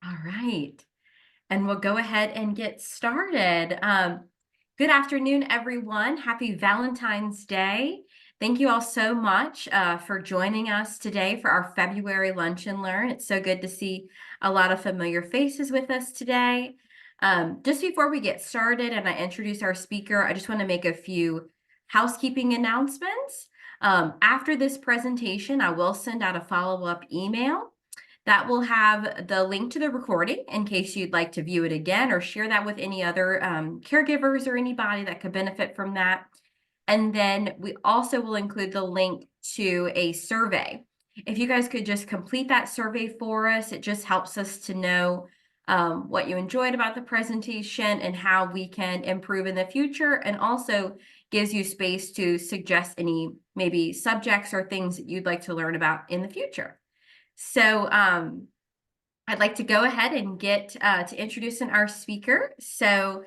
All right. And we'll go ahead and get started. Good afternoon, everyone. Happy Valentine's Day. Thank you all so much for joining us today for our February Lunch and Learn. It's so good to see a lot of familiar faces with us today. Just before we get started and I introduce our speaker, I just want to make a few housekeeping announcements. After this presentation, I will send out a follow-up email that will have the link to the recording in case you'd like to view it again or share that with any other caregivers or anybody that could benefit from that. And then we also will include the link to a survey. If you guys could just complete that survey for us, it just helps us to know what you enjoyed about the presentation and how we can improve in the future, and also gives you space to suggest any maybe subjects or things that you'd like to learn about in the future. So I'd like to go ahead and get to introducing our speaker. So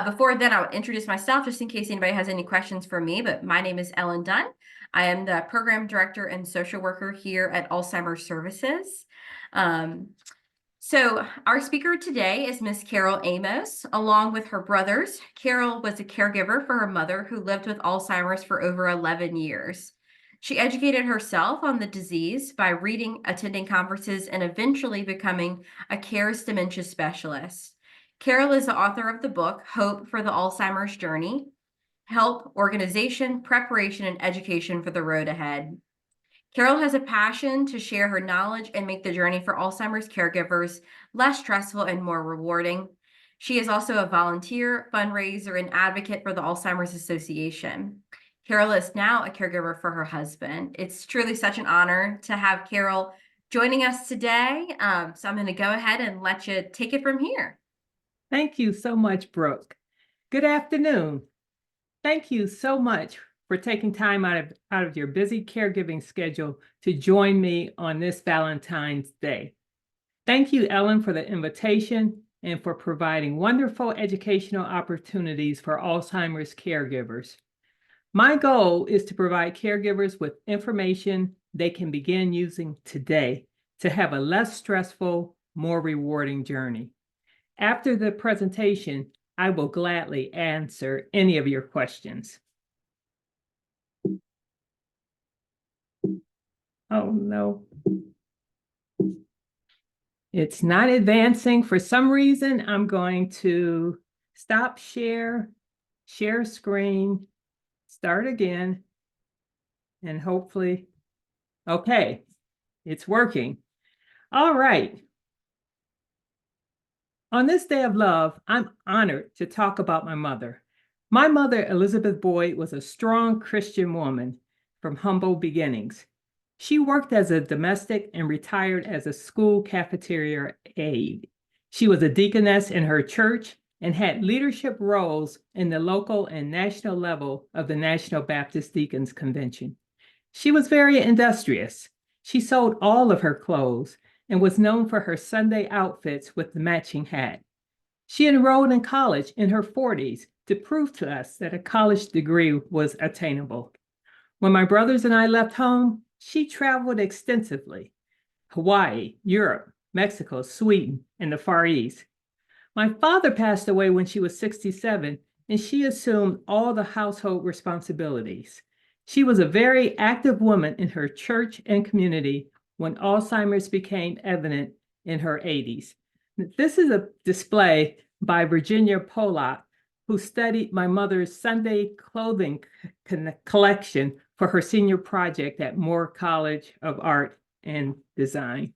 before then, I'll introduce myself just in case anybody has any questions for me. But my name is Ellen Dunn. I am the program director and social worker here at Alzheimer Services. So our speaker today is Miss Carol Amos, along with her brothers. Carol was a caregiver for her mother who lived with Alzheimer's for over 11 years. She educated herself on the disease by reading, attending conferences, and eventually becoming a CARES dementia specialist. Carol is the author of the book, Hope for the Alzheimer's Journey, Help, Organization, Preparation, and Education for the Road Ahead. Carol has a passion to share her knowledge and make the journey for Alzheimer's caregivers less stressful and more rewarding. She is also a volunteer, fundraiser, and advocate for the Alzheimer's Association. Carol is now a caregiver for her husband. It's truly such an honor to have Carol joining us today. So I'm going to go ahead and let you take it from here. Thank you so much, Brooke. Good afternoon. Thank you so much for taking time out of your busy caregiving schedule to join me on this Valentine's Day. Thank you, Ellen, for the invitation and for providing wonderful educational opportunities for Alzheimer's caregivers. My goal is to provide caregivers with information they can begin using today to have a less stressful, more rewarding journey. After the presentation, I will gladly answer any of your questions. Oh, no. It's not advancing. For some reason, I'm going to stop share screen, start again, and hopefully, okay, it's working. All right. On this day of love, I'm honored to talk about my mother. My mother, Elizabeth Boyd, was a strong Christian woman from humble beginnings. She worked as a domestic and retired as a school cafeteria aide. She was a deaconess in her church and had leadership roles in the local and national level of the National Baptist Deacons Convention. She was very industrious. She sold all of her clothes and was known for her Sunday outfits with the matching hat. She enrolled in college in her 40s to prove to us that a college degree was attainable. When my brothers and I left home, she traveled extensively: Hawaii, Europe, Mexico, Sweden, and the Far East. My father passed away when she was 67, and she assumed all the household responsibilities. She was a very active woman in her church and community when Alzheimer's became evident in her 80s. This is a display by Virginia Pollock, who studied my mother's Sunday clothing collection for her senior project at Moore College of Art and Design.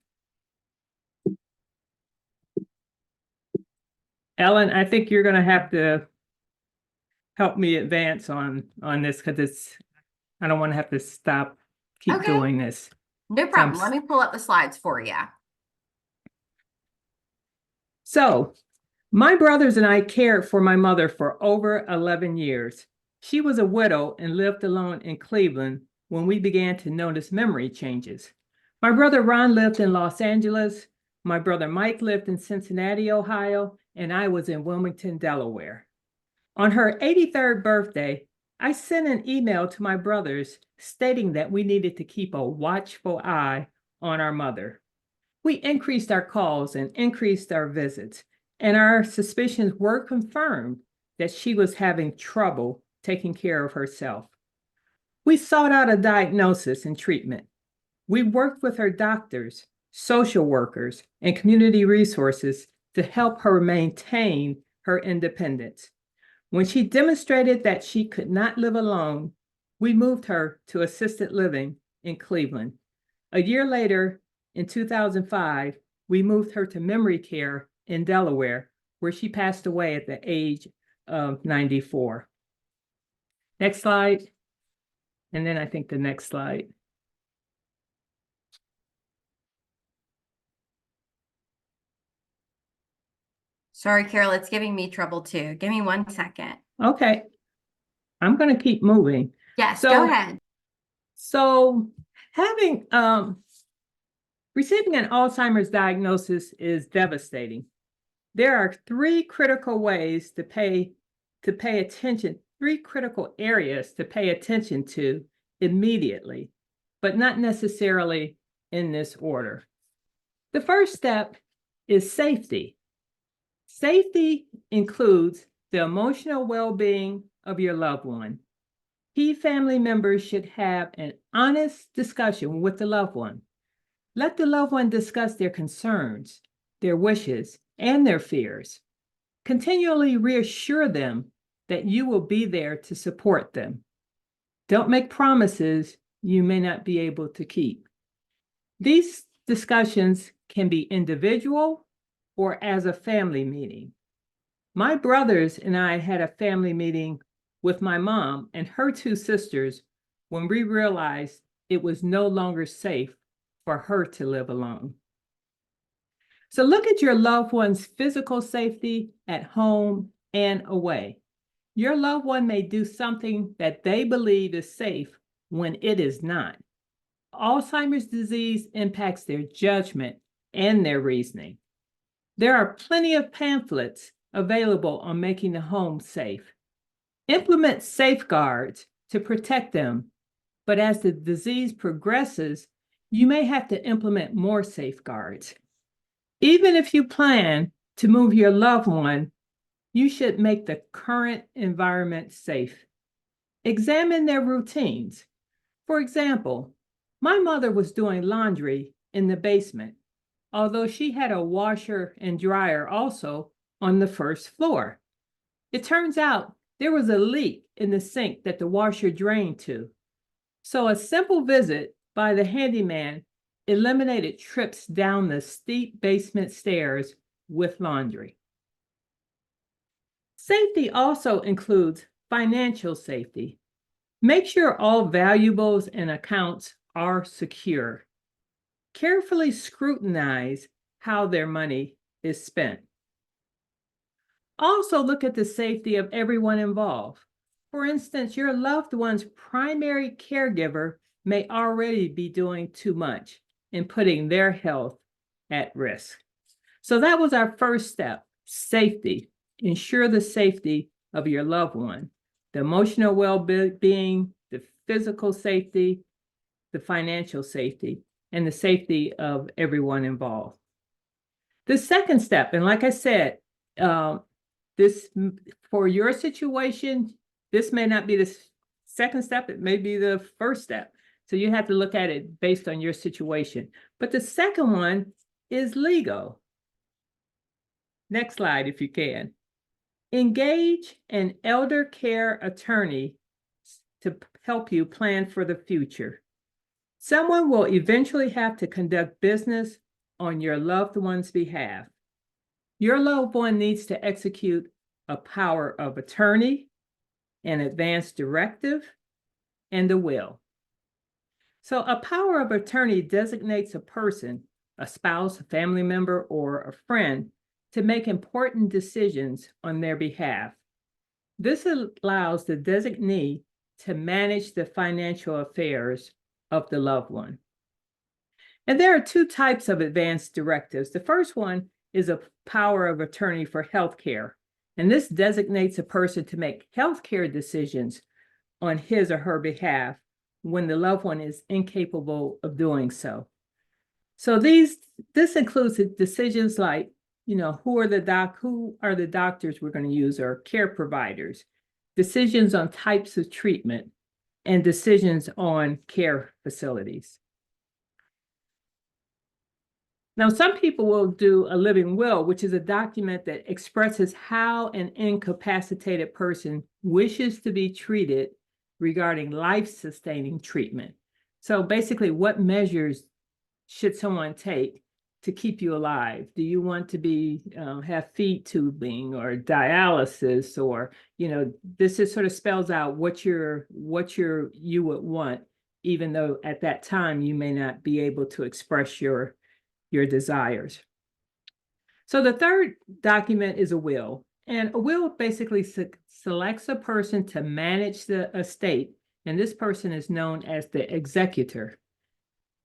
Ellen, I think you're going to have to help me advance on this because I don't want to have to keep doing this. No problem. Let me pull up the slides for you. So, my brothers and I cared for my mother for over 11 years. She was a widow and lived alone in Cleveland when we began to notice memory changes. My brother Ron lived in Los Angeles. My brother Mike lived in Cincinnati, Ohio, and I was in Wilmington, Delaware. On her 83rd birthday, I sent an email to my brothers stating that we needed to keep a watchful eye on our mother. We increased our calls and increased our visits, and our suspicions were confirmed that she was having trouble taking care of herself. We sought out a diagnosis and treatment. We worked with her doctors, social workers, and community resources to help her maintain her independence. When she demonstrated that she could not live alone, we moved her to assisted living in Cleveland. A year later, in 2005, we moved her to memory care in Delaware, where she passed away at the age of 94. Next slide. And then I think the next slide. Sorry, Carol, it's giving me trouble too. Give me 1 second. Okay, I'm going to keep moving. Yes, go ahead. So having receiving an Alzheimer's diagnosis is devastating. There are three critical ways to pay attention, three critical areas to pay attention to immediately, but not necessarily in this order. The first step is safety. Safety includes the emotional well-being of your loved one. Key family members should have an honest discussion with the loved one. Let the loved one discuss their concerns, their wishes, and their fears. Continually reassure them that you will be there to support them. Don't make promises you may not be able to keep. These discussions can be individual or as a family meeting. My brothers and I had a family meeting with my mom and her two sisters when we realized it was no longer safe for her to live alone. So look at your loved one's physical safety at home and away. Your loved one may do something that they believe is safe when it is not. Alzheimer's disease impacts their judgment and their reasoning. There are plenty of pamphlets available on making the home safe. Implement safeguards to protect them, but as the disease progresses, you may have to implement more safeguards. Even if you plan to move your loved one, you should make the current environment safe. Examine their routines. For example, my mother was doing laundry in the basement, although she had a washer and dryer also on the first floor. It turns out there was a leak in the sink that the washer drained to. So a simple visit by the handyman eliminated trips down the steep basement stairs with laundry. Safety also includes financial safety. Make sure all valuables and accounts are secure. Carefully scrutinize how their money is spent. Also look at the safety of everyone involved. For instance, your loved one's primary caregiver may already be doing too much and putting their health at risk. So that was our first step, safety. Ensure the safety of your loved one, the emotional well-being, the physical safety, the financial safety, and the safety of everyone involved. The second step, and like I said, this for your situation, this may not be the second step, it may be the first step. So you have to look at it based on your situation. But the second one is legal. Next slide, if you can. Engage an elder care attorney to help you plan for the future. Someone will eventually have to conduct business on your loved one's behalf. Your loved one needs to execute a power of attorney, an advance directive, and a will. So a power of attorney designates a person, a spouse, a family member, or a friend, to make important decisions on their behalf. This allows the designee to manage the financial affairs of the loved one. And there are two types of advance directives. The first one is a power of attorney for healthcare, and this designates a person to make healthcare decisions on his or her behalf when the loved one is incapable of doing so. So this includes decisions like, who are the doctors we're going to use, or care providers, decisions on types of treatment, and decisions on care facilities. Now, some people will do a living will, which is a document that expresses how an incapacitated person wishes to be treated regarding life-sustaining treatment. So basically, what measures should someone take to keep you alive? Do you want to be have feed tubing or dialysis, or this just sort of spells out what you would want, even though at that time you may not be able to express your desires. So the third document is a will. And a will basically selects a person to manage the estate. And this person is known as the executor.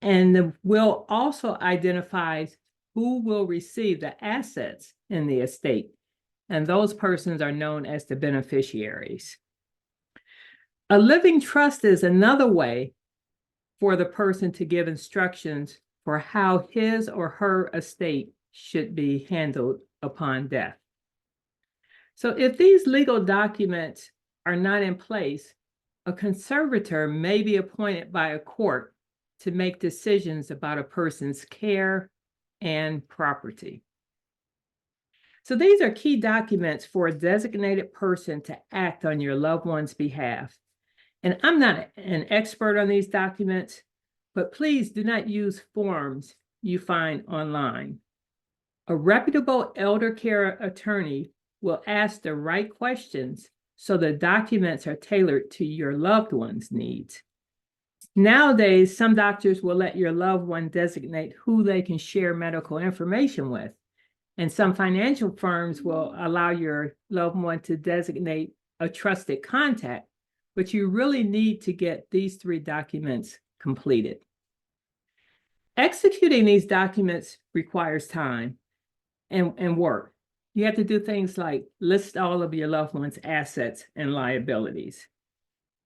And the will also identifies who will receive the assets in the estate. And those persons are known as the beneficiaries. A living trust is another way for the person to give instructions for how his or her estate should be handled upon death. So if these legal documents are not in place, a conservator may be appointed by a court to make decisions about a person's care and property. So these are key documents for a designated person to act on your loved one's behalf. And I'm not an expert on these documents, but please do not use forms you find online. A reputable elder care attorney will ask the right questions so the documents are tailored to your loved one's needs. Nowadays, some doctors will let your loved one designate who they can share medical information with. And some financial firms will allow your loved one to designate a trusted contact, but you really need to get these 3 documents completed. Executing these documents requires time and work. You have to do things like list all of your loved one's assets and liabilities.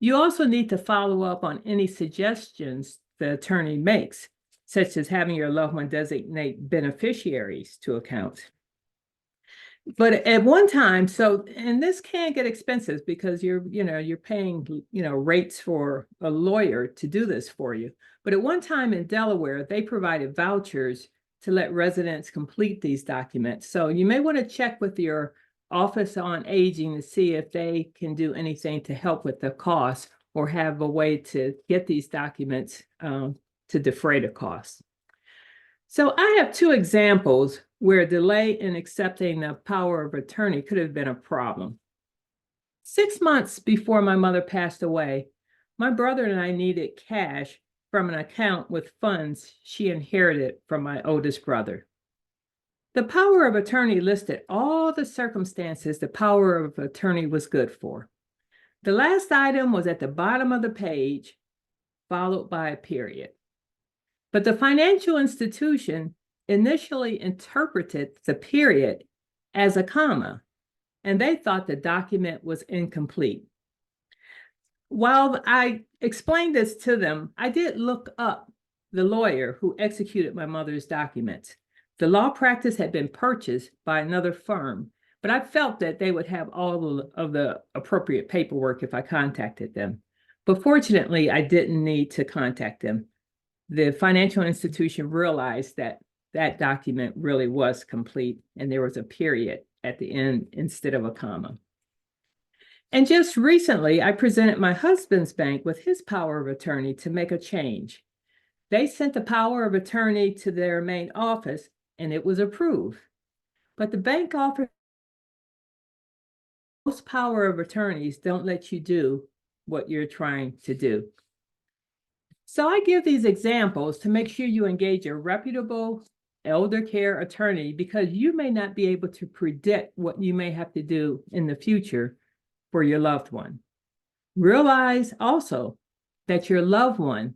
You also need to follow up on any suggestions the attorney makes, such as having your loved one designate beneficiaries to accounts. But at one time, and this can get expensive because you're paying, rates for a lawyer to do this for you. But at one time in Delaware, they provided vouchers to let residents complete these documents. So you may want to check with your Office on Aging to see if they can do anything to help with the cost, or have a way to get these documents to defray the cost. So I have 2 examples where delay in accepting the power of attorney could have been a problem. 6 months before my mother passed away, my brother and I needed cash from an account with funds she inherited from my oldest brother. The power of attorney listed all the circumstances the power of attorney was good for. The last item was at the bottom of the page, followed by a period. But the financial institution initially interpreted the period as a comma, and they thought the document was incomplete. While I explained this to them, I did look up the lawyer who executed my mother's documents. The law practice had been purchased by another firm, but I felt that they would have all of the appropriate paperwork if I contacted them. But fortunately, I didn't need to contact them. The financial institution realized that that document really was complete, and there was a period at the end instead of a comma. And just recently, I presented my husband's bank with his power of attorney to make a change. They sent the power of attorney to their main office, and it was approved. But the bank office, most power of attorneys don't let you do what you're trying to do. So I give these examples to make sure you engage a reputable elder care attorney, because you may not be able to predict what you may have to do in the future for your loved one. Realize also that your loved one,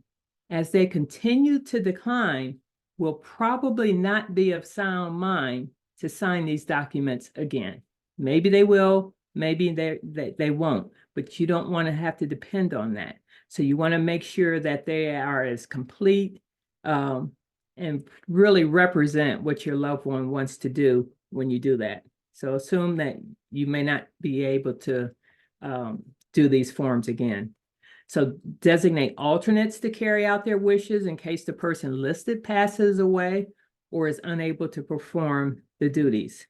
as they continue to decline, will probably not be of sound mind to sign these documents again. Maybe they will, maybe they won't, but you don't want to have to depend on that. So you want to make sure that they are as complete and really represent what your loved one wants to do when you do that. So assume that you may not be able to do these forms again. So designate alternates to carry out their wishes in case the person listed passes away or is unable to perform the duties.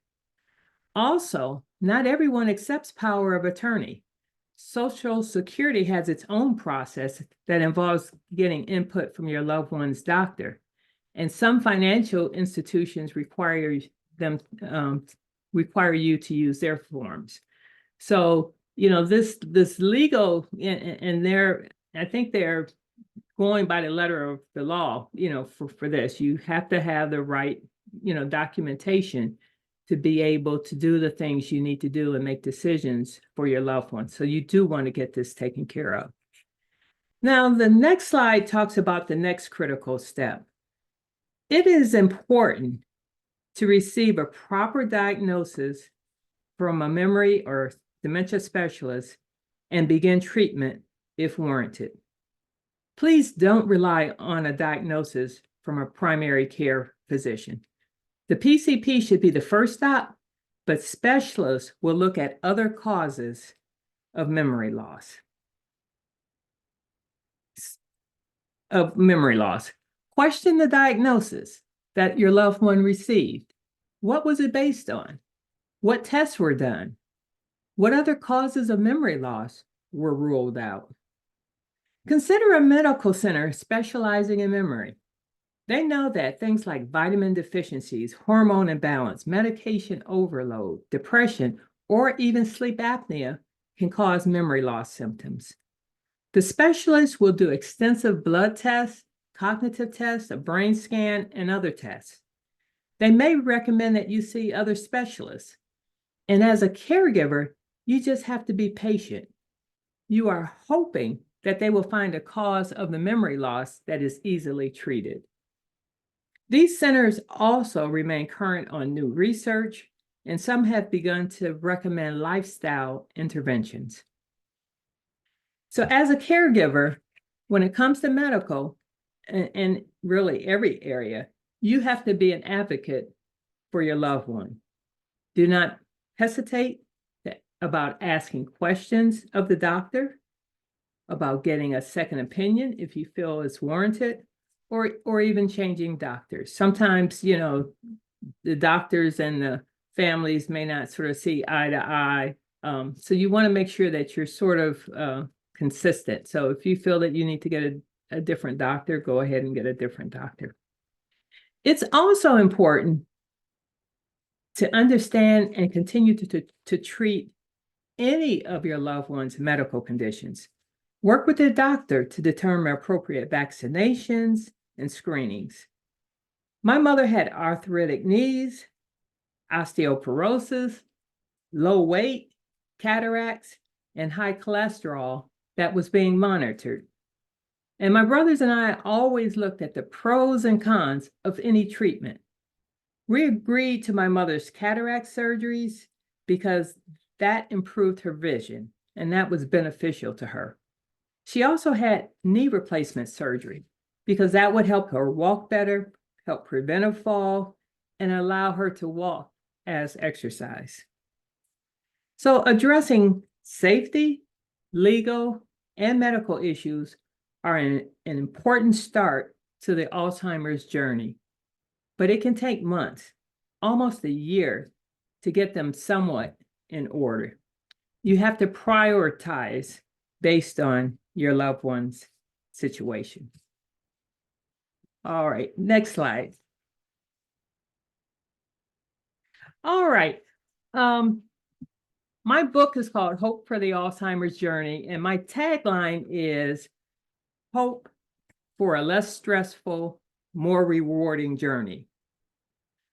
Also, not everyone accepts power of attorney. Social Security has its own process that involves getting input from your loved one's doctor. And some financial institutions require them require you to use their forms. So, this legal, and I think they're going by the letter of the law, for this. You have to have the right, documentation to be able to do the things you need to do and make decisions for your loved ones. So you do want to get this taken care of. Now, the next slide talks about the next critical step. It is important to receive a proper diagnosis from a memory or dementia specialist and begin treatment if warranted. Please don't rely on a diagnosis from a primary care physician. The PCP should be the first stop, but specialists will look at other causes of memory loss. Question the diagnosis that your loved one received. What was it based on? What tests were done? What other causes of memory loss were ruled out? Consider a medical center specializing in memory. They know that things like vitamin deficiencies, hormone imbalance, medication overload, depression, or even sleep apnea can cause memory loss symptoms. The specialist will do extensive blood tests, cognitive tests, a brain scan, and other tests. They may recommend that you see other specialists. And as a caregiver, you just have to be patient. You are hoping that they will find a cause of the memory loss that is easily treated. These centers also remain current on new research, and some have begun to recommend lifestyle interventions. So as a caregiver, when it comes to medical, and really every area, you have to be an advocate for your loved one. Do not hesitate about asking questions of the doctor, about getting a second opinion if you feel it's warranted, or even changing doctors. Sometimes, the doctors and the families may not sort of see eye to eye. So you want to make sure that you're sort of consistent. So if you feel that you need to get a different doctor, go ahead and get a different doctor. It's also important to understand and continue to treat any of your loved one's medical conditions. Work with the doctor to determine appropriate vaccinations and screenings. My mother had arthritic knees, osteoporosis, low weight, cataracts, and high cholesterol that was being monitored. And my brothers and I always looked at the pros and cons of any treatment. We agreed to my mother's cataract surgeries because that improved her vision, and that was beneficial to her. She also had knee replacement surgery because that would help her walk better, help prevent a fall, and allow her to walk as exercise. So addressing safety, legal, and medical issues are an important start to the Alzheimer's journey, but it can take months, almost a year, to get them somewhat in order. You have to prioritize based on your loved one's situation. All right, next slide. All right. My book is called Hope for the Alzheimer's Journey, and my tagline is Hope for a Less Stressful, More Rewarding Journey.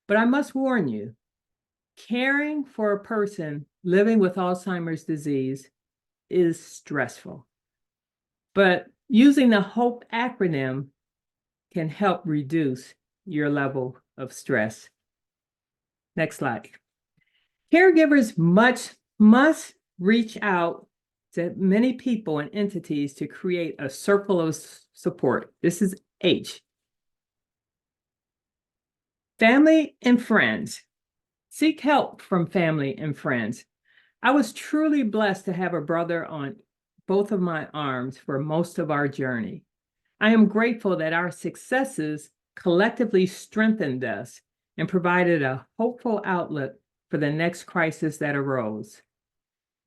But I must warn you, caring for a person living with Alzheimer's disease is stressful. But using the HOPE acronym can help reduce your level of stress. Next slide. Caregivers must reach out to many people and entities to create a circle of support. This is H. Family and friends. Seek help from family and friends. I was truly blessed to have a brother on both of my arms for most of our journey. I am grateful that our successes collectively strengthened us and provided a hopeful outlet for the next crisis that arose.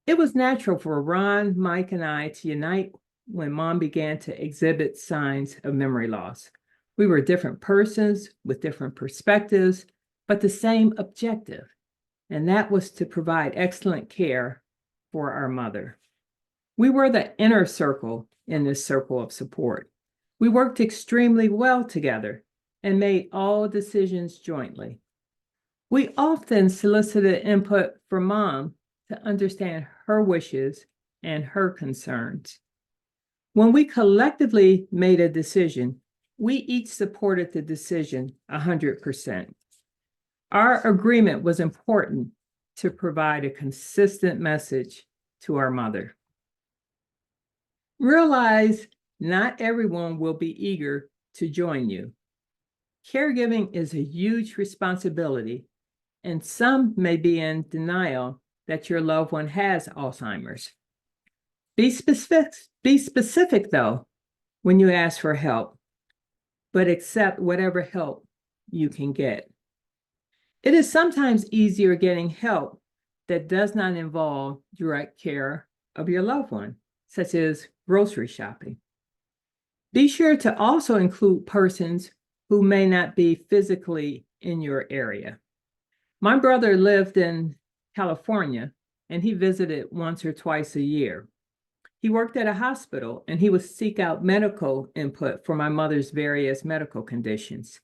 It was natural for Ron, Mike, and I to unite when Mom began to exhibit signs of memory loss. We were different persons with different perspectives, but the same objective, and that was to provide excellent care for our mother. We were the inner circle in this circle of support. We worked extremely well together and made all decisions jointly. We often solicited input from Mom to understand her wishes and her concerns. When we collectively made a decision, we each supported the decision 100%. Our agreement was important to provide a consistent message to our mother. Realize not everyone will be eager to join you. Caregiving is a huge responsibility, and some may be in denial that your loved one has Alzheimer's. Be specific though when you ask for help, but accept whatever help you can get. It is sometimes easier getting help that does not involve direct care of your loved one, such as grocery shopping. Be sure to also include persons who may not be physically in your area. My brother lived in California, and he visited once or twice a year. He worked at a hospital, and he would seek out medical input for my mother's various medical conditions.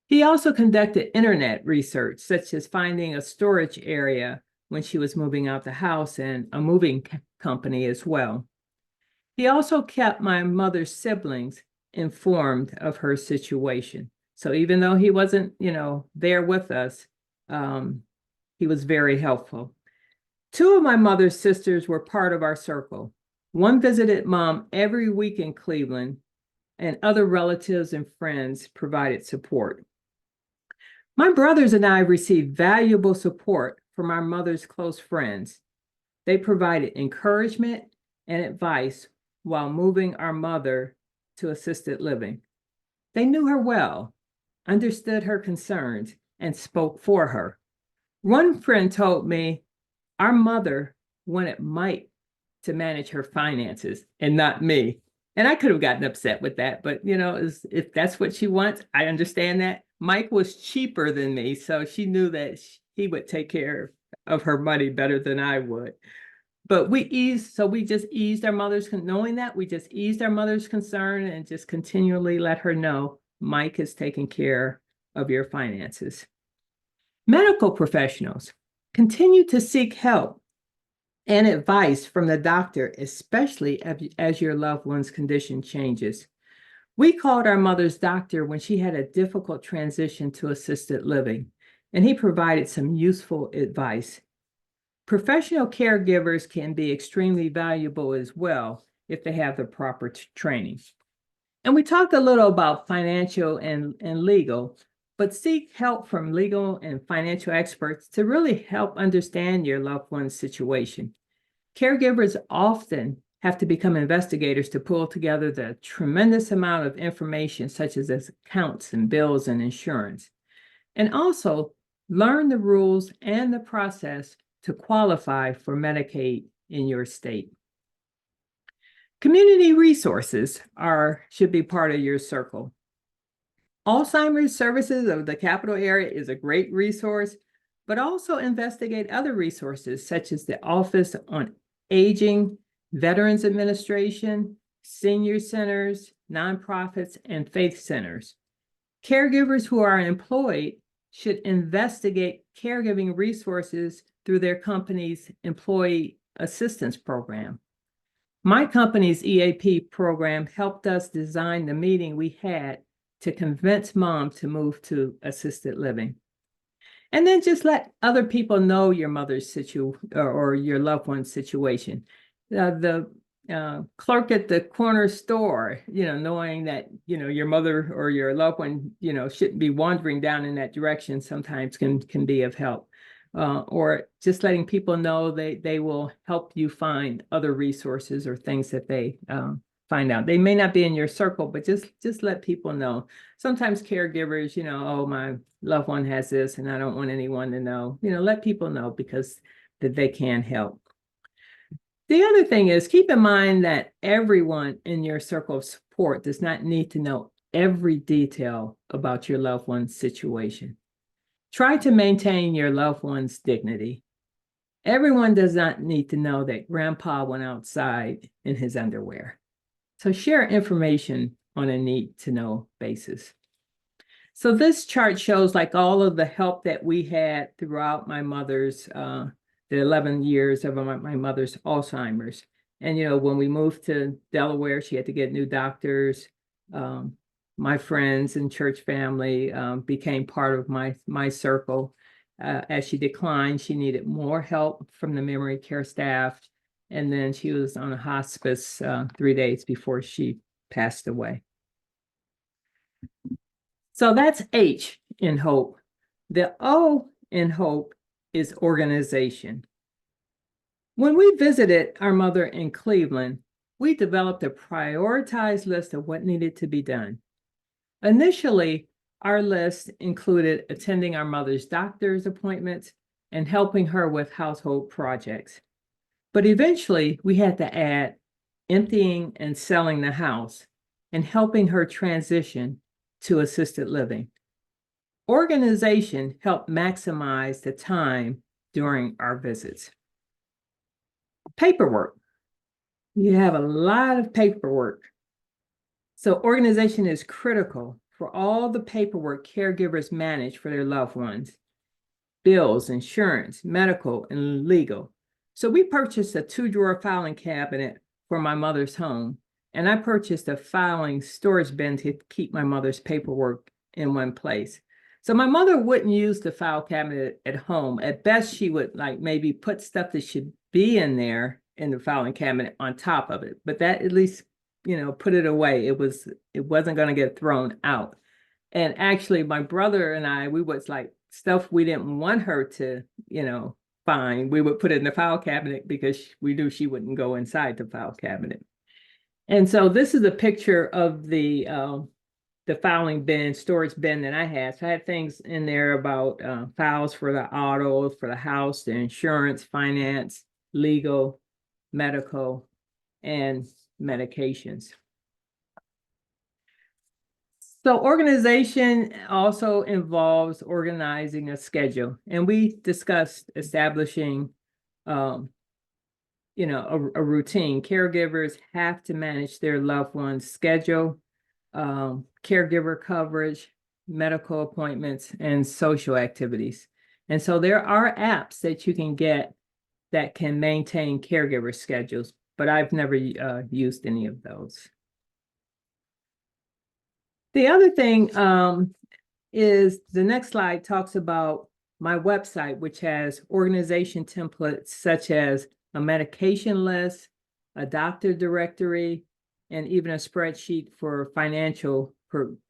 He also conducted internet research, such as finding a storage area when she was moving out the house and a moving company as well. He also kept my mother's siblings informed of her situation. So even though he wasn't, there with us, he was very helpful. Two of my mother's sisters were part of our circle. One visited Mom every week in Cleveland, and other relatives and friends provided support. My brothers and I received valuable support from our mother's close friends. They provided encouragement and advice while moving our mother to assisted living. They knew her well, understood her concerns, and spoke for her. One friend told me our mother wanted Mike to manage her finances and not me. And I could have gotten upset with that, but if that's what she wants, I understand that. Mike was cheaper than me, so she knew that he would take care of her money better than I would. But we just eased our mother's, knowing that, we just eased our mother's concern and just continually let her know Mike is taking care of your finances. Medical professionals continue to seek help and advice from the doctor, especially as your loved one's condition changes. We called our mother's doctor when she had a difficult transition to assisted living, and he provided some useful advice. Professional caregivers can be extremely valuable as well if they have the proper training. And we talked a little about financial and legal, but seek help from legal and financial experts to really help understand your loved one's situation. Caregivers often have to become investigators to pull together the tremendous amount of information, such as accounts and bills and insurance, and also learn the rules and the process to qualify for Medicaid in your state. Community resources should be part of your circle. Alzheimer's Services of the Capital Area is a great resource, but also investigate other resources such as the Office on Aging, Veterans Administration, senior centers, nonprofits, and faith centers. Caregivers who are employed should investigate caregiving resources through their company's employee assistance program. My company's EAP program helped us design the meeting we had to convince Mom to move to assisted living. And then just let other people know your mother's situation or your loved one's situation. clerk at the corner store, knowing that, your mother or your loved one, shouldn't be wandering down in that direction sometimes can be of help. Or just letting people know they will help you find other resources or things that they find out. They may not be in your circle, but just let people know. Sometimes caregivers, oh, my loved one has this and I don't want anyone to know. Let people know because that they can help. The other thing is keep in mind that everyone in your circle of support does not need to know every detail about your loved one's situation. Try to maintain your loved one's dignity. Everyone does not need to know that grandpa went outside in his underwear. So share information on a need to know basis. So this chart shows like all of the help that we had throughout my mother's, the 11 years of my mother's Alzheimer's. And, when we moved to Delaware, she had to get new doctors. My friends and church family became part of my circle. As she declined, she needed more help from the memory care staff. And then she was on a hospice 3 days before she passed away. So that's H in hope. The O in hope is organization. When we visited our mother in Cleveland, we developed a prioritized list of what needed to be done. Initially, our list included attending our mother's doctor's appointments and helping her with household projects. But eventually, we had to add emptying and selling the house and helping her transition to assisted living. Organization helped maximize the time during our visits. Paperwork. You have a lot of paperwork. So organization is critical for all the paperwork caregivers manage for their loved ones. Bills, insurance, medical, and legal. So we purchased a 2-drawer filing cabinet for my mother's home, and I purchased a filing storage bin to keep my mother's paperwork in one place. So my mother wouldn't use the file cabinet at home. At best, she would maybe put stuff that should be in there in the filing cabinet on top of it, but that at least, put it away. It wasn't going to get thrown out. And actually, my brother and I, we was stuff we didn't want her to, find. We would put it in the file cabinet because we knew she wouldn't go inside the file cabinet. And so this is a picture of the filing bin, storage bin that I had. So I had things in there about files for the auto, for the house, the insurance, finance, legal, medical, and medications. So organization also involves organizing a schedule. And we discussed establishing a routine. Caregivers have to manage their loved one's schedule, caregiver coverage, medical appointments, and social activities. And so there are apps that you can get that can maintain caregiver schedules, but I've never used any of those. The other thing is the next slide talks about my website, which has organization templates such as a medication list, a doctor directory, and even a spreadsheet for financial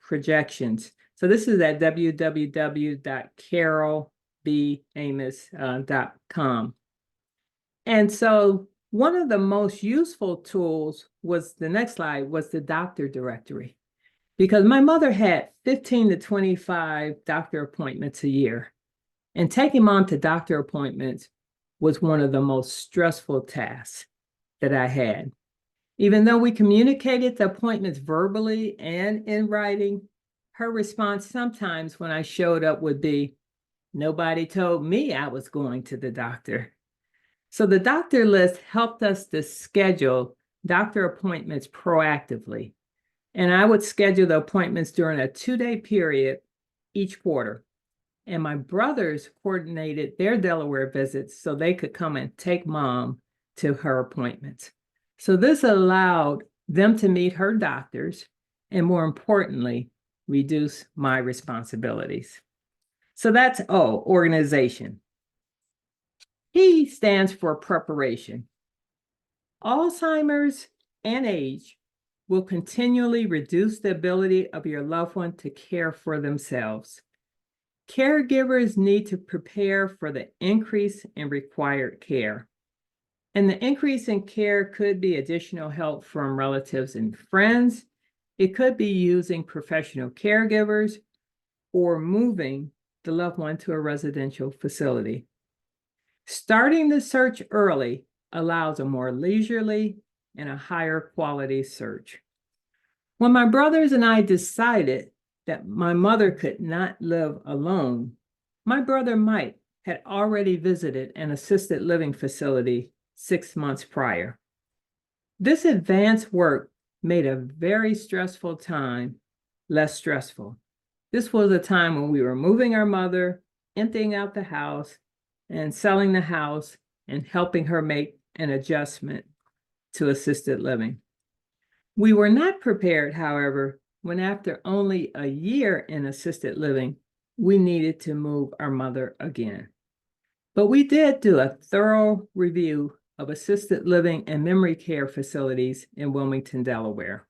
projections. So this is at www.carolbamos.com. And so one of the most useful tools was the next slide was the doctor directory, because my mother had 15 to 25 doctor appointments a year. And taking mom to doctor appointments was one of the most stressful tasks that I had. Even though we communicated the appointments verbally and in writing, her response sometimes when I showed up would be, "Nobody told me I was going to the doctor." So the doctor list helped us to schedule doctor appointments proactively. And I would schedule the appointments during a 2-day period each quarter. And my brothers coordinated their Delaware visits so they could come and take mom to her appointments. So this allowed them to meet her doctors and, more importantly, reduce my responsibilities. So that's O, organization. P stands for preparation. Alzheimer's and age will continually reduce the ability of your loved one to care for themselves. Caregivers need to prepare for the increase in required care. And the increase in care could be additional help from relatives and friends. It could be using professional caregivers or moving the loved one to a residential facility. Starting the search early allows a more leisurely and a higher quality search. When my brothers and I decided that my mother could not live alone, my brother Mike had already visited an assisted living facility 6 months prior. This advanced work made a very stressful time less stressful. This was a time when we were moving our mother, emptying out the house, and selling the house and helping her make an adjustment to assisted living. We were not prepared, however, when after only a year in assisted living, we needed to move our mother again. But we did do a thorough review of assisted living and memory care facilities in Wilmington, Delaware.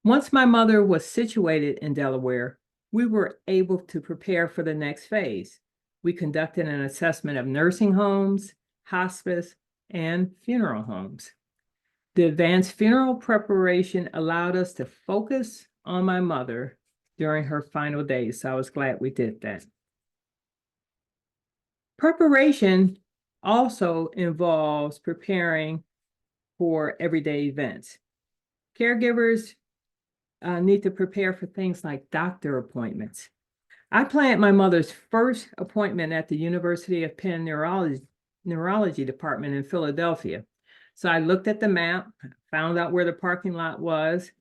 Once my mother was situated in Delaware, we were able to prepare for the next phase. We conducted an assessment of nursing homes, hospice, and funeral homes. The advanced funeral preparation allowed us to focus on my mother during her final days, so I was glad we did that. Preparation also involves preparing for everyday events. Caregivers need to prepare for things like doctor appointments. I planned my mother's first appointment at the University of Penn Neurology Department in Philadelphia. So I looked at the map, found out where the parking lot was,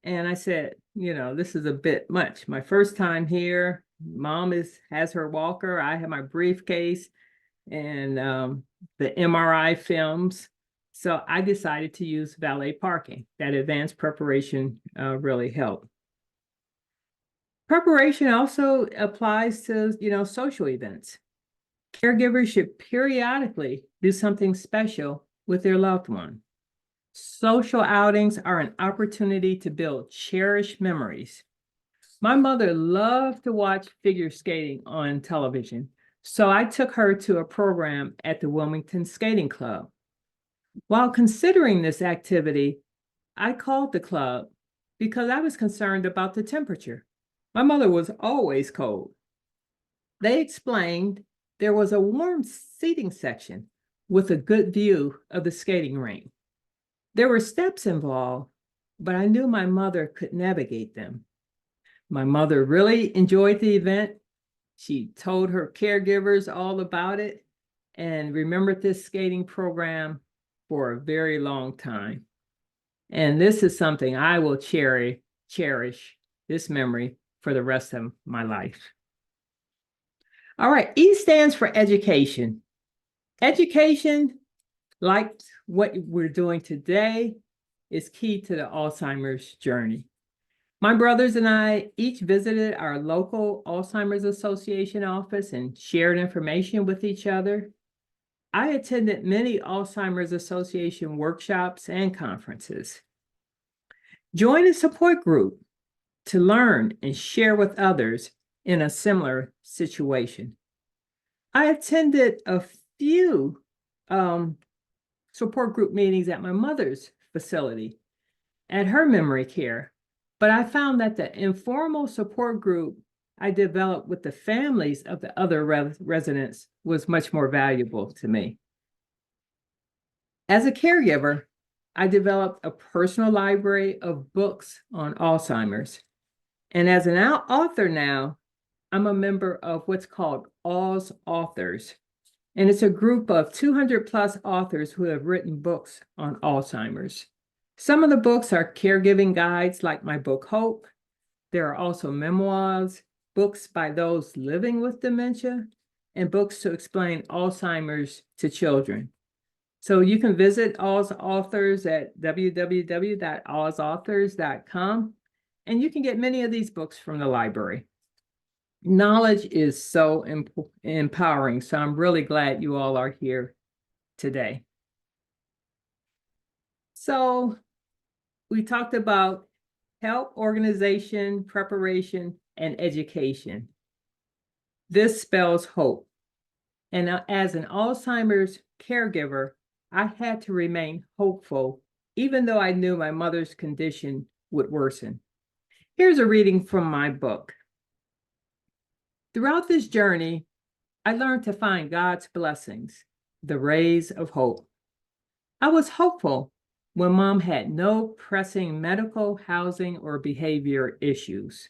and I said, this is a bit much. My first time here, mom has her walker, I have my briefcase and the MRI films. So I decided to use valet parking. That advanced preparation really helped. Preparation also applies to, social events. Caregivers should periodically do something special with their loved one. Social outings are an opportunity to build cherished memories. My mother loved to watch figure skating on television, so I took her to a program at the Wilmington Skating Club. While considering this activity, I called the club because I was concerned about the temperature. My mother was always cold. They explained there was a warm seating section with a good view of the skating rink. There were steps involved, but I knew my mother could navigate them. My mother really enjoyed the event. She told her caregivers all about it and remembered this skating program for a very long time. And this is something I will cherish this memory for the rest of my life. All right, E stands for education. Education, like what we're doing today, is key to the Alzheimer's journey. My brothers and I each visited our local Alzheimer's Association office and shared information with each other. I attended many Alzheimer's Association workshops and conferences. Join a support group to learn and share with others in a similar situation. I attended a few support group meetings at my mother's facility at her memory care, but I found that the informal support group I developed with the families of the other residents was much more valuable to me. As a caregiver, I developed a personal library of books on Alzheimer's. And as an author now, I'm a member of what's called Oz Authors. And it's a group of 200 plus authors who have written books on Alzheimer's. Some of the books are caregiving guides like my book, H.O.P.E. There are also memoirs, books by those living with dementia, and books to explain Alzheimer's to children. So you can visit Oz Authors at www.ozauthors.com, and you can get many of these books from the library. Knowledge is so empowering, so I'm really glad you all are here today. So we talked about help, organization, preparation, and education. This spells hope. And as an Alzheimer's caregiver, I had to remain hopeful, even though I knew my mother's condition would worsen. Here's a reading from my book. Throughout this journey, I learned to find God's blessings, the rays of hope. I was hopeful when Mom had no pressing medical, housing, or behavior issues.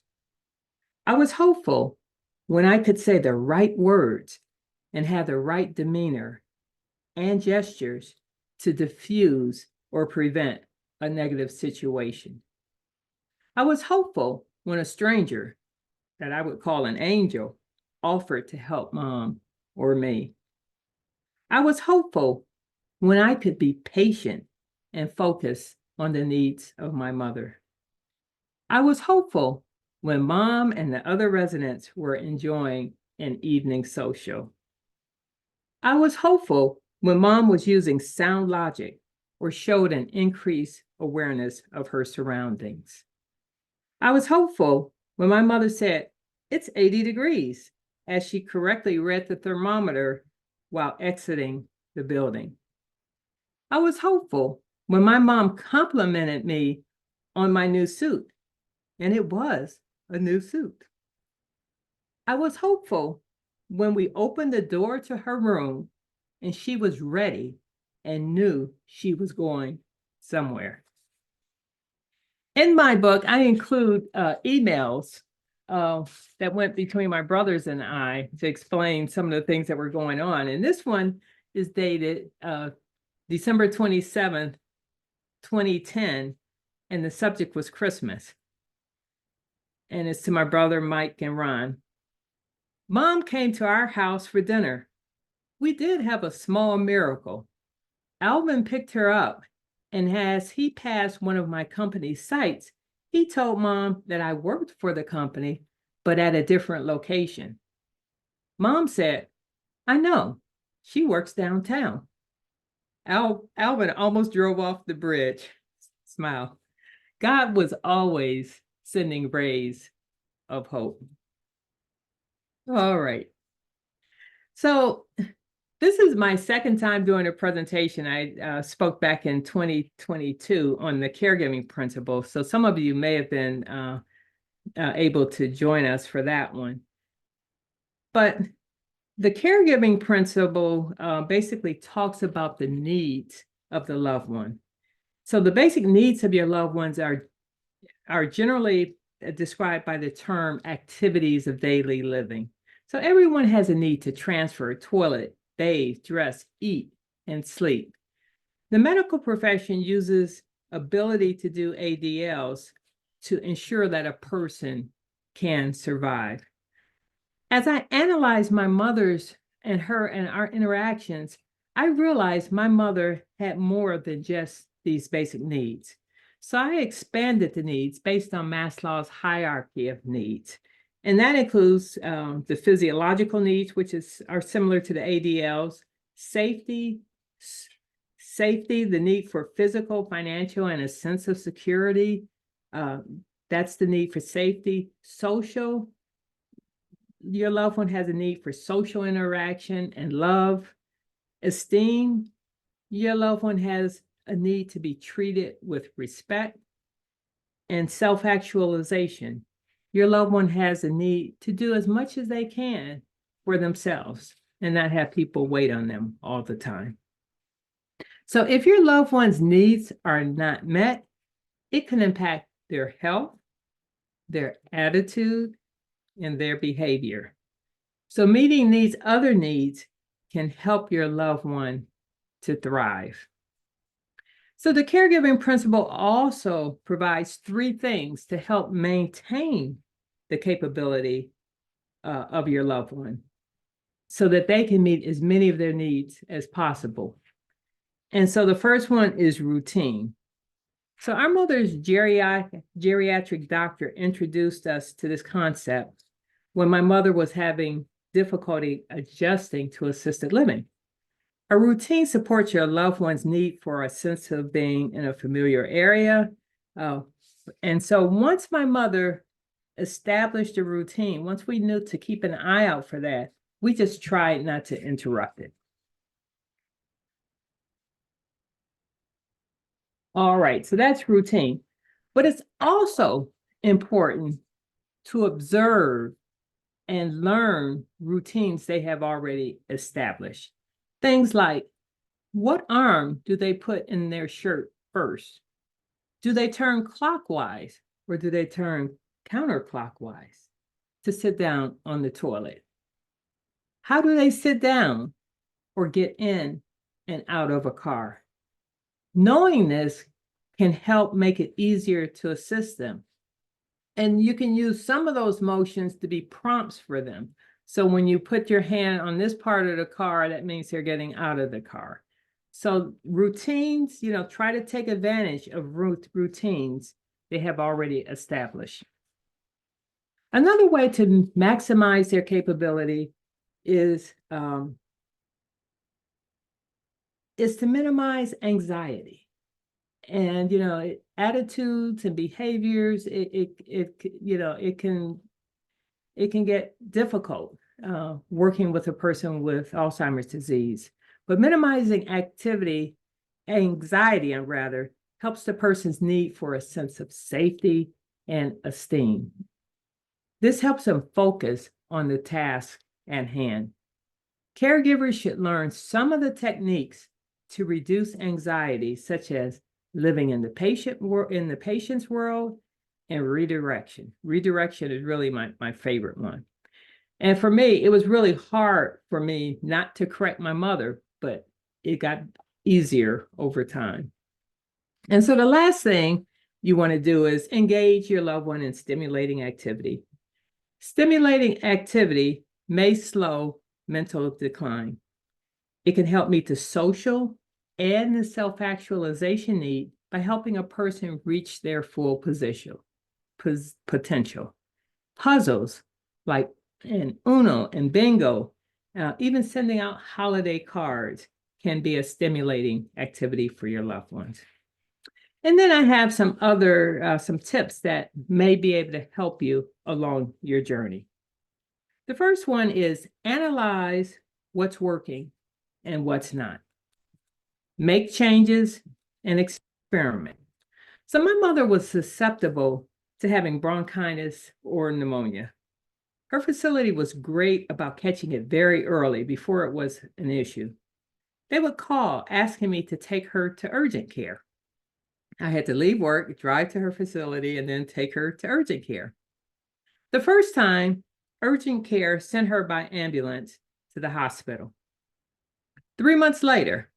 I was hopeful when I could say the right words and have the right demeanor and gestures to diffuse or prevent a negative situation. I was hopeful when a stranger, that I would call an angel, offered to help Mom or me. I was hopeful when I could be patient and focus on the needs of my mother. I was hopeful when Mom and the other residents were enjoying an evening social. I was hopeful when Mom was using sound logic or showed an increased awareness of her surroundings. I was hopeful when my mother said, "It's 80 degrees," as she correctly read the thermometer while exiting the building. I was hopeful when my mom complimented me on my new suit, and it was a new suit. I was hopeful when we opened the door to her room and she was ready and knew she was going somewhere. In my book, I include emails that went between my brothers and I to explain some of the things that were going on. And this one is dated December 27th, 2010, and the subject was Christmas. And it's to my brother, Mike and Ron. Mom came to our house for dinner. We did have a small miracle. Alvin picked her up, and as he passed one of my company's sites, he told Mom that I worked for the company, but at a different location. Mom said, "I know, she works downtown." Alvin almost drove off the bridge. Smile. God was always sending rays of hope. All right. So this is my second time doing a presentation. I spoke back in 2022 on the caregiving principle. So some of you may have been able to join us for that one. But the caregiving principle basically talks about the needs of the loved one. So the basic needs of your loved ones are generally described by the term activities of daily living. So everyone has a need to transfer, toilet, bathe, dress, eat, and sleep. The medical profession uses ability to do ADLs to ensure that a person can survive. As I analyzed my mother's and our interactions, I realized my mother had more than just these basic needs. So I expanded the needs based on Maslow's hierarchy of needs. And that includes the physiological needs, which are similar to the ADLs, safety, the need for physical, financial, and a sense of security. That's the need for safety. Social, your loved one has a need for social interaction and love. Esteem, your loved one has a need to be treated with respect. And self-actualization, your loved one has a need to do as much as they can for themselves and not have people wait on them all the time. So if your loved one's needs are not met, it can impact their health, their attitude, and their behavior. So meeting these other needs can help your loved one to thrive. So the caregiving principle also provides three things to help maintain the capability of your loved one so that they can meet as many of their needs as possible. And so the first one is routine. So our mother's geriatric doctor introduced us to this concept when my mother was having difficulty adjusting to assisted living. A routine supports your loved one's need for a sense of being in a familiar area. Uh, and so once my mother established a routine, once we knew to keep an eye out for that, we just tried not to interrupt it. All right, so that's routine. But it's also important to observe and learn routines they have already established. Things like, what arm do they put in their shirt first? Do they turn clockwise or do they turn counterclockwise to sit down on the toilet? How do they sit down or get in and out of a car? Knowing this can help make it easier to assist them. And you can use some of those motions to be prompts for them. So when you put your hand on this part of the car, that means they're getting out of the car. So routines, try to take advantage of routines they have already established. Another way to maximize their capability is to minimize anxiety. And attitudes and behaviors, it can get difficult working with a person with Alzheimer's disease. But minimizing anxiety, and rather, helps the person's need for a sense of safety and esteem. This helps them focus on the task at hand. Caregivers should learn some of the techniques to reduce anxiety, such as living in the patient's world and redirection. Redirection is really my favorite one. And for me, it was really hard for me not to correct my mother, but it got easier over time. And so the last thing you want to do is engage your loved one in stimulating activity. Stimulating activity may slow mental decline. It can help meet the social and the self-actualization need by helping a person reach their full potential. Puzzles like Uno and bingo, even sending out holiday cards can be a stimulating activity for your loved ones. And then I have some tips that may be able to help you along your journey. The first one is analyze what's working and what's not. Make changes and experiment. So my mother was susceptible to having bronchitis or pneumonia. Her facility was great about catching it very early before it was an issue. They would call asking me to take her to urgent care. I had to leave work, drive to her facility, and then take her to urgent care. The first time, urgent care sent her by ambulance to the hospital. 3 months later,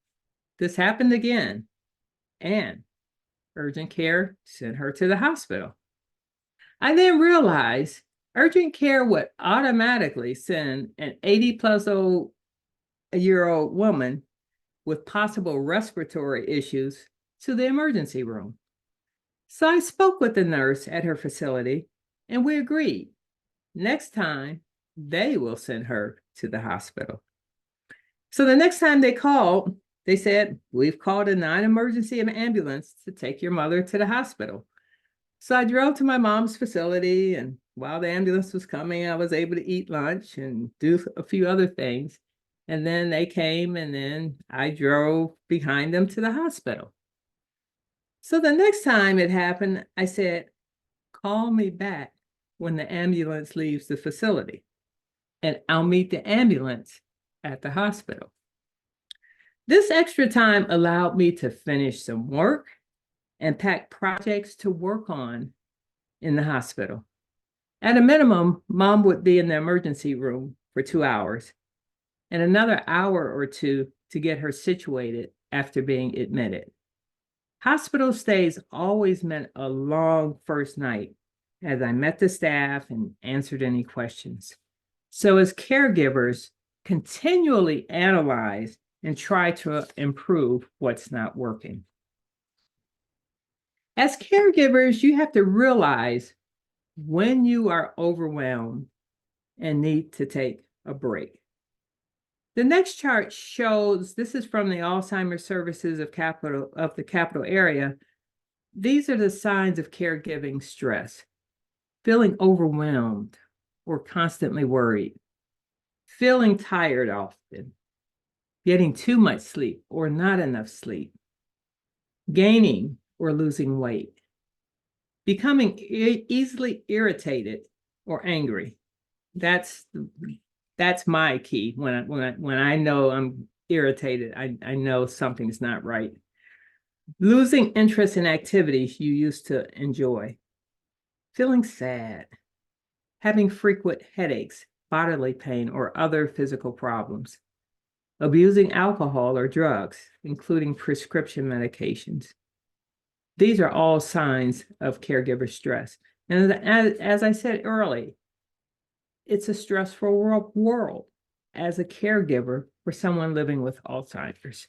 this happened again, and urgent care sent her to the hospital. I then realized urgent care would automatically send an 80-plus-year-old woman with possible respiratory issues to the emergency room. So I spoke with the nurse at her facility, and we agreed next time they will send her to the hospital. So the next time they called, they said, "We've called a non-emergency ambulance to take your mother to the hospital." So I drove to my mom's facility, and while the ambulance was coming, I was able to eat lunch and do a few other things. And then they came, and then I drove behind them to the hospital. So the next time it happened, I said, "Call me back when the ambulance leaves the facility, and I'll meet the ambulance at the hospital." This extra time allowed me to finish some work and pack projects to work on in the hospital. At a minimum, Mom would be in the emergency room for 2 hours and another hour or two to get her situated after being admitted. Hospital stays always meant a long first night as I met the staff and answered any questions. So as caregivers, continually analyze and try to improve what's not working. As caregivers, you have to realize when you are overwhelmed and need to take a break. The next chart shows, this is from the Alzheimer services of the capital area. These are the signs of caregiving stress: feeling overwhelmed or constantly worried, feeling tired often, getting too much sleep or not enough sleep, gaining or losing weight, becoming easily irritated or angry. That's my key. When I know I'm irritated, I know something's not right. Losing interest in activities you used to enjoy, feeling sad, having frequent headaches, bodily pain, or other physical problems, abusing alcohol or drugs, including prescription medications. These are all signs of caregiver stress. And as I said early, it's a stressful world as a caregiver for someone living with Alzheimer's.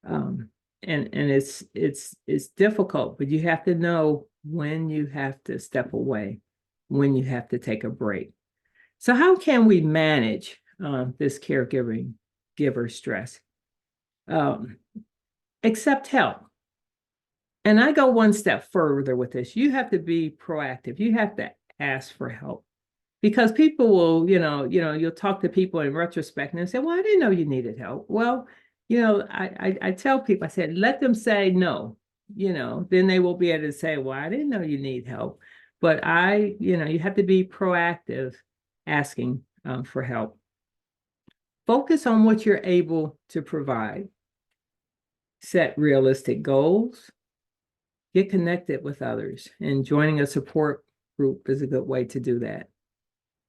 And it's difficult, but you have to know when you have to step away, when you have to take a break. So how can we manage this giver stress? Accept help. And I go one step further with this. You have to be proactive. You have to ask for help, because people will, you'll talk to people in retrospect and say, well, I didn't know you needed help. Well, I tell people, I said, let them say no, then they will be able to say, well, I didn't know you need help. But you have to be proactive, asking for help. Focus on what you're able to provide. Set realistic goals. Get connected with others, and joining a support group is a good way to do that.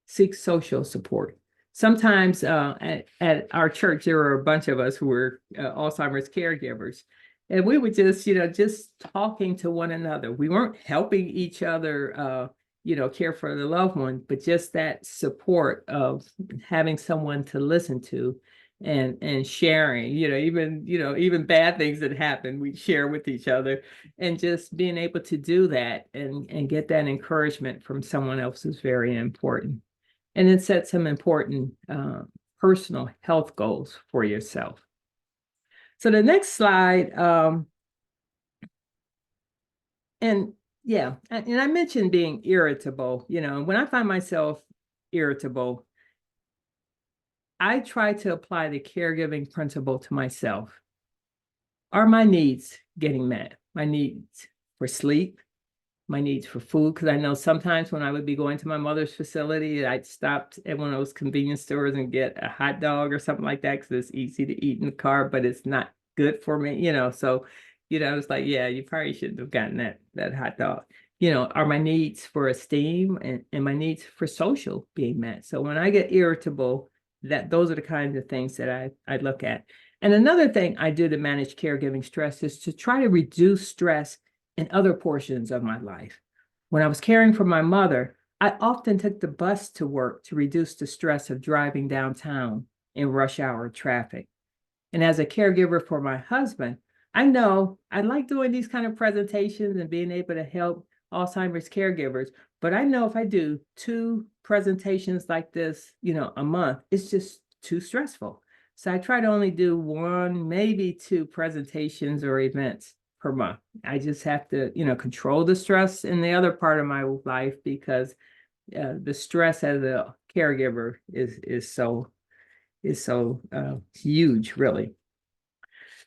Seek social support. Sometimes at our church, there were a bunch of us who were Alzheimer's caregivers, and we would just talking to one another. We weren't helping each other, care for the loved one, but just that support of having someone to listen to and sharing, even bad things that happen, we share with each other, and just being able to do that and get that encouragement from someone else is very important. And then set some important personal health goals for yourself. So the next slide, and I mentioned being irritable, when I find myself irritable, I try to apply the caregiving principle to myself. Are my needs getting met? My needs for sleep, my needs for food, because I know sometimes when I would be going to my mother's facility, I'd stop at one of those convenience stores and get a hot dog or something like that, because it's easy to eat in the car, but it's not good for me, so it's like, yeah, you probably shouldn't have gotten that hot dog. Are my needs for esteem and my needs for social being met? So when I get irritable, those are the kinds of things that I look at. And another thing I do to manage caregiving stress is to try to reduce stress in other portions of my life. When I was caring for my mother, I often took the bus to work to reduce the stress of driving downtown in rush hour traffic. And as a caregiver for my husband, I know I like doing these kind of presentations and being able to help Alzheimer's caregivers, but I know if I do 2 presentations like this, a month, it's just too stressful. So I try to only do 1, maybe 2 presentations or events per month. I just have to, control the stress in the other part of my life, because the stress as a caregiver is so huge, really.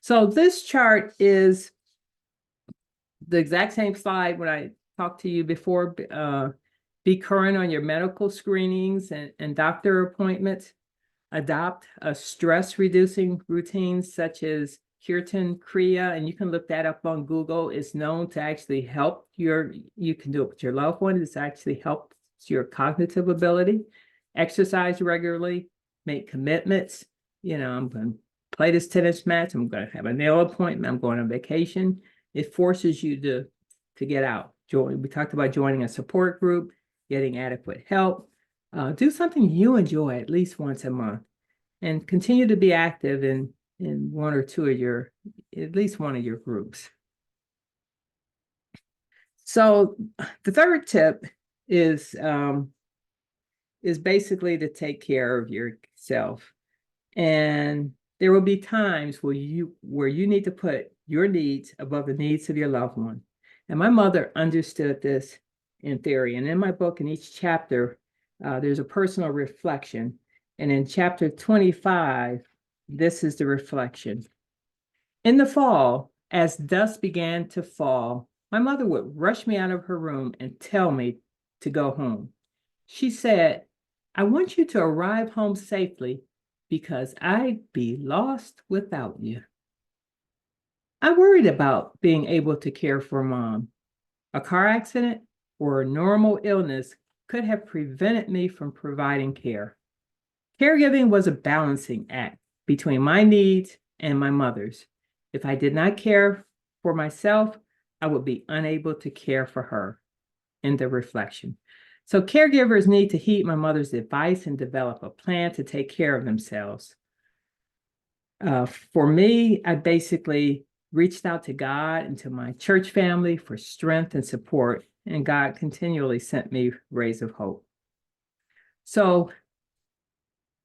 So this chart is the exact same slide when I talked to you before. Be current on your medical screenings and doctor appointments. Adopt a stress-reducing routine such as Kirtan Kriya, and you can look that up on Google. It's known to actually help you can do it with your loved one. It's actually helps your cognitive ability. Exercise regularly, make commitments. I'm going to play this tennis match. I'm going to have a nail appointment. I'm going on vacation. It forces you to get out. We talked about joining a support group, getting adequate help. Do something you enjoy at least once a month, and continue to be active in 1 or 2 of at least one of your groups. So the third tip is basically to take care of yourself. And there will be times where you need to put your needs above the needs of your loved one. And my mother understood this in theory. And in my book, in each chapter, there's a personal reflection. And in chapter 25, this is the reflection. In the fall, as dusk began to fall, my mother would rush me out of her room and tell me to go home. She said, I want you to arrive home safely because I'd be lost without you. I worried about being able to care for mom. A car accident or a normal illness could have prevented me from providing care. Caregiving was a balancing act between my needs and my mother's. If I did not care for myself, I would be unable to care for her. In the reflection. So caregivers need to heed my mother's advice and develop a plan to take care of themselves. For me, I basically reached out to God and to my church family for strength and support, and God continually sent me rays of hope. So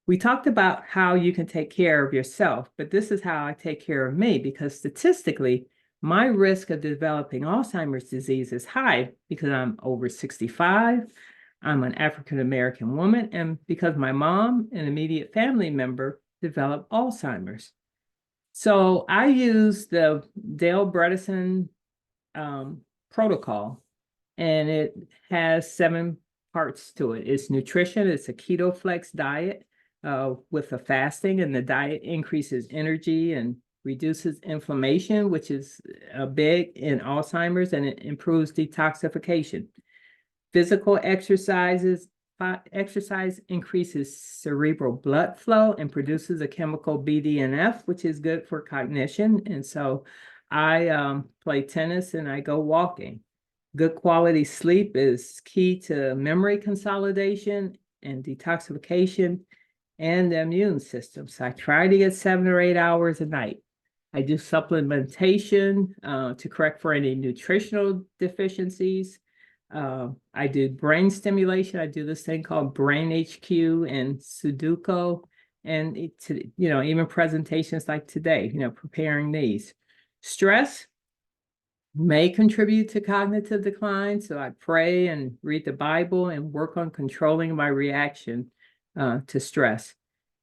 we talked about how you can take care of yourself, but this is how I take care of me, because statistically, my risk of developing Alzheimer's disease is high because I'm over 65, I'm an African American woman, and because my mom, an immediate family member, developed Alzheimer's. So I use the Dale Bredesen protocol, and it has 7 parts to it. It's nutrition, it's a keto flex diet with a fasting, and the diet increases energy and reduces inflammation, which is big in Alzheimer's, and it improves detoxification. Physical exercise increases cerebral blood flow and produces a chemical BDNF, which is good for cognition. And so I play tennis and I go walking. Good quality sleep is key to memory consolidation and detoxification and the immune system. So I try to get 7 or 8 hours a night. I do supplementation to correct for any nutritional deficiencies. I do brain stimulation. I do this thing called Brain HQ and Sudoku, and even presentations like today, preparing these. Stress may contribute to cognitive decline, so I pray and read the Bible and work on controlling my reaction to stress.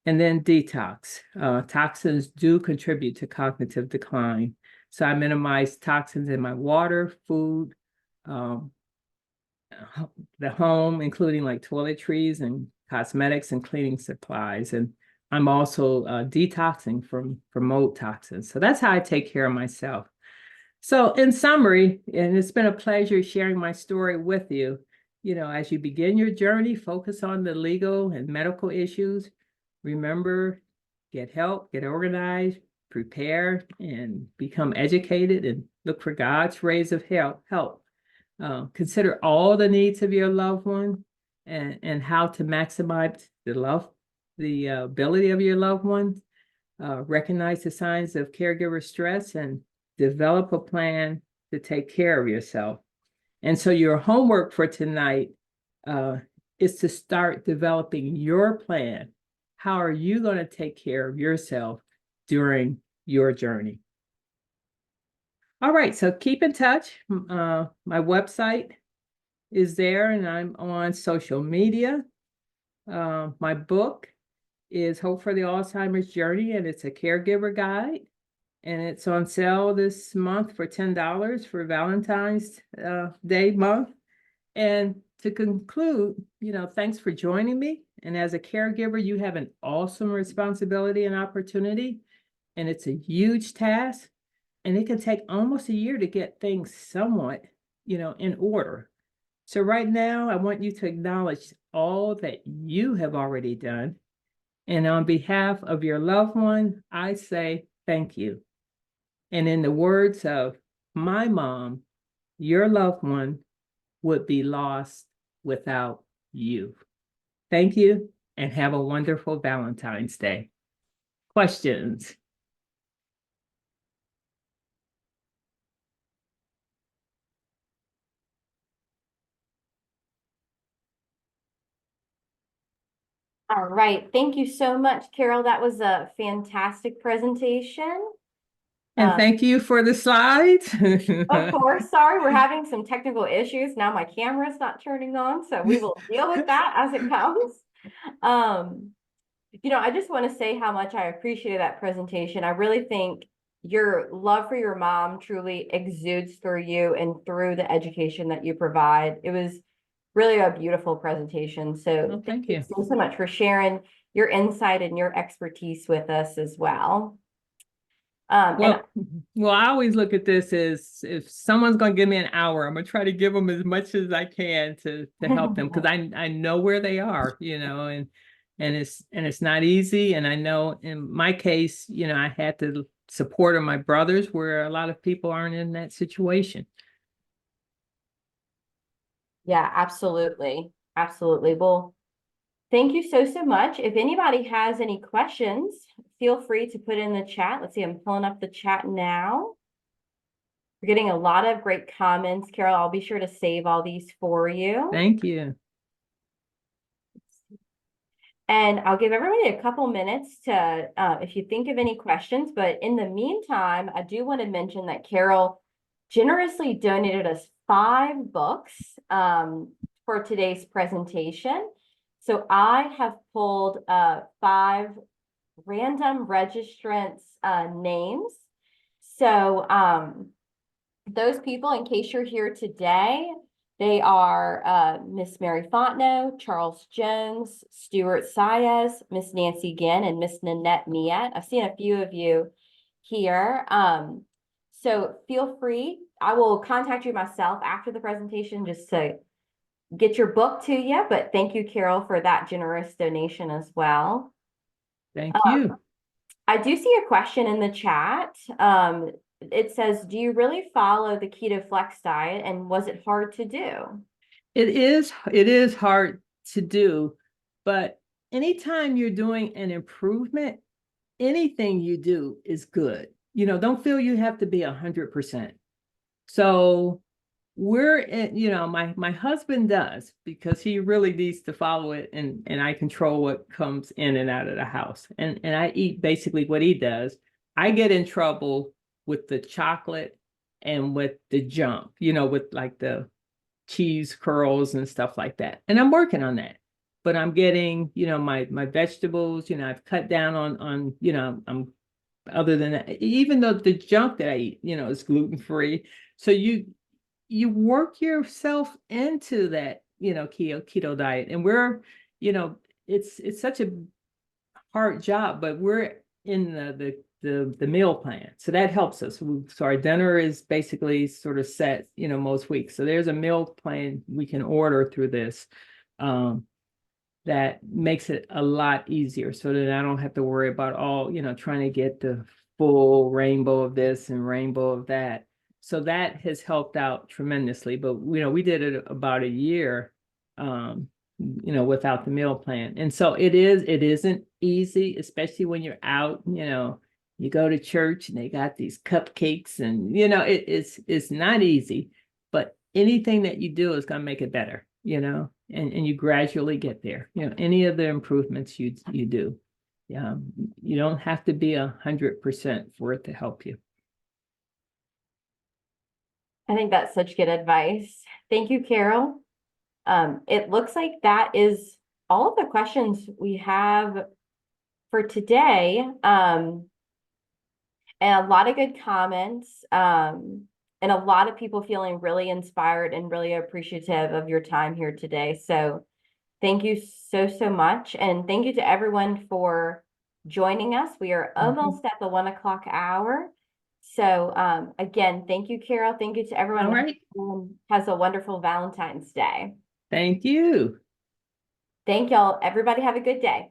And then detox. Toxins do contribute to cognitive decline. So I minimize toxins in my water, food, the home, including like toiletries and cosmetics and cleaning supplies. And I'm also detoxing from mold toxins. So that's how I take care of myself. So in summary, and it's been a pleasure sharing my story with you, as you begin your journey, focus on the legal and medical issues. Remember, get help, get organized, prepare, and become educated, and look for God's rays of help. Consider all the needs of your loved one and how to maximize the ability of your loved one. Recognize the signs of caregiver stress and develop a plan to take care of yourself. And so your homework for tonight is to start developing your plan. How are you going to take care of yourself during your journey? All right, so keep in touch. My website is there, and I'm on social media. My book is Hope for the Alzheimer's Journey, and it's a caregiver guide. And it's on sale this month for $10 for Valentine's Day month. And to conclude, thanks for joining me. And as a caregiver, you have an awesome responsibility and opportunity, and it's a huge task. And it can take almost a year to get things somewhat, in order. So right now, I want you to acknowledge all that you have already done. And on behalf of your loved one, I say thank you. And in the words of my mom, your loved one would be lost without you. Thank you, and have a wonderful Valentine's Day. Questions? All right. Thank you so much, Carol. That was a fantastic presentation. And thank you for the slides. Of course, sorry, we're having some technical issues. Now my camera's not turning on, so we will deal with that as it comes. Um, I just want to say how much I appreciated that presentation. I really think your love for your mom truly exudes through you and through the education that you provide. It was really a beautiful presentation. So Well, thank thank you you. so much for sharing your insight and your expertise with us as well. And Well, well, I always look at this as if someone's going to give me an hour, I'm going to try to give them as much as I can to help them because I know where they are, and it's not easy. And I know in my case, I had to support my brothers where a lot of people aren't in that situation. yeah, absolutely. Absolutely. Well, thank you so much. If anybody has any questions, feel free to put in the chat. Let's see, I'm pulling up the chat now. We're getting a lot of great comments. Carol, I'll be sure to save all these for you. Thank you. And I'll give everybody a couple minutes to, if you think of any questions. But in the meantime, I do want to mention that Carol generously donated us 5 books for today's presentation. So I have pulled 5 random registrants' names. So those people, in case you're here today, they are Miss Mary Fontenot, Charles Jones, Stuart Saez, Miss Nancy Ginn, and Miss Nanette Miette. I've seen a few of you here. So feel free. I will contact you myself after the presentation just to get your book to you. But thank you, Carol, for that generous donation as well. Thank you. I do see a question in the chat. It says, do you really follow the Keto Flex diet and was it hard to do? It is hard to do, but anytime you're doing an improvement, anything you do is good. Don't feel you have to be 100%. So we're in, my husband does because he really needs to follow it, and I control what comes in and out of the house. And I eat basically what he does. I get in trouble with the chocolate and with the junk, with like the cheese curls and stuff like that. And I'm working on that. But I'm getting, my vegetables, I've cut down on, I'm other than that, even though the junk that I eat, is gluten-free. So you work yourself into that, keto diet. And we're, it's such a hard job, but we're in the meal plan. So that helps us. So our dinner is basically sort of set, most weeks. So there's a meal plan we can order through this. That makes it a lot easier so that I don't have to worry about all, trying to get the full rainbow of this and rainbow of that. So that has helped out tremendously. But, we did it about a year, without the meal plan. And so it isn't easy, especially when you're out, you go to church and they got these cupcakes and, it's not easy, but anything that you do is going to make it better, and you gradually get there, any of the improvements you do. You don't have to be 100% for it to help you. I think that's such good advice. Thank you, Carol. It looks like that is all of the questions we have for today. And a lot of good comments. And a lot of people feeling really inspired and really appreciative of your time here today. So thank you so much. And thank you to everyone for joining us. We are almost at the 1 o'clock hour. So again, thank you, Carol. Thank you to everyone. All right. Has a wonderful Valentine's Day. Thank you. Thank y'all. Everybody have a good day.